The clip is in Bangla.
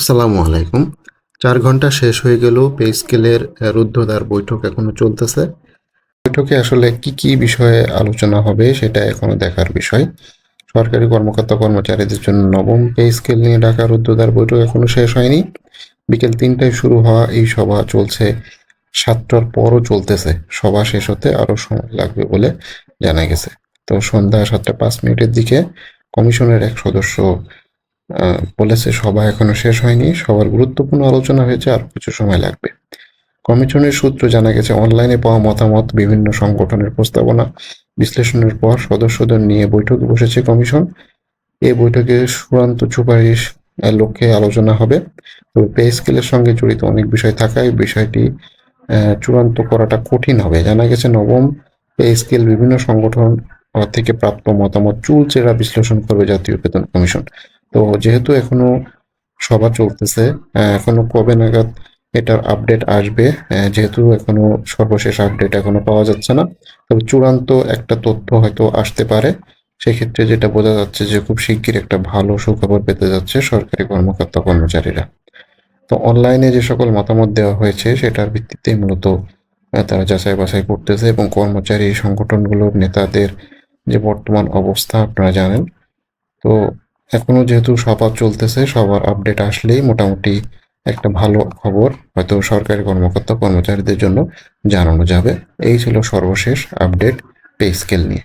আসসালামু আলাইকুম। ৪ ঘন্টা শেষ হয়ে গেলেও পে স্কেলের রুদ্ধদ্বার বৈঠক এখনো চলতেছে। বৈঠকে আসলে কি বিষয়ে আলোচনা হবে সেটা এখনো দেখার বিষয়। সরকারি কর্মকর্তা-কর্মচারীদের জন্য নবম পে স্কেল নিয়ে ডাকা রুদ্ধদ্বার বৈঠক এখনো শেষ হয়নি। বিকেল ৩টায় শুরু হওয়া এই সভা চলছে ৭টার পরও চলতেছে। সভা শেষ হতে আরও সময় লাগবে বলে জানা গেছে। তো সন্ধ্যা ৭টা ৫ মিনিটের দিকে কমিশনের এক সদস্য বলেছে সভা এখনো শেষ হয়নি, সবার গুরুত্বপূর্ণ আলোচনা হয়েছে, আর কিছু সময় লাগবে। কমিশনের সূত্র জানা গেছে অনলাইনে পাওয়া মতামত, বিভিন্ন সংগঠনের প্রস্তাবনা বিশ্লেষণের পর সদস্যদের নিয়ে বৈঠকে বসেছে কমিশন। এই বৈঠকে চূড়ান্ত সুপারিশ লক্ষ্যে আলোচনা হবে। তবে পে স্কেলের সঙ্গে জড়িত অনেক বিষয় থাকায় বিষয়টি চূড়ান্ত করাটা কঠিন হবে। জানা গেছে নবম পে স্কেল বিভিন্ন সংগঠন থেকে প্রাপ্ত মতামত চুলচেরা বিশ্লেষণ করবে জাতীয় বেতন কমিশন। তো যেহেতু এখনো সভা চলতেছে, এখনো কবে নাগাদ এটার আপডেট আসবে, যেহেতু এখনো সর্বশেষ আপডেট এখনো পাওয়া যাচ্ছে না, তবে চূড়ান্ত একটা তথ্য হয়তো আসতে পারে। সেক্ষেত্রে যেটা বোঝা যাচ্ছে যে খুব শিগগির একটা ভালো সুখবর পেতে যাচ্ছে সরকারি কর্মকর্তা কর্মচারীরা। তো অনলাইনে যে সকল মতামত দেওয়া হয়েছে সেটার ভিত্তিতেই মূলত তারা যাচাই বাছাই করতেছে, এবং কর্মচারী সংগঠনগুলোর নেতাদের যে বর্তমান অবস্থা আপনারা জানেন। তো এখনো যেহেতু সভা চলতেছে, সবার আপডেট আসলেই মোটামুটি একটা ভালো খবর হয়তো সরকারি কর্মকর্তা কর্মচারীদের জন্য জানানো যাবে। এই ছিল সর্বশেষ আপডেট পে স্কেল নিয়ে।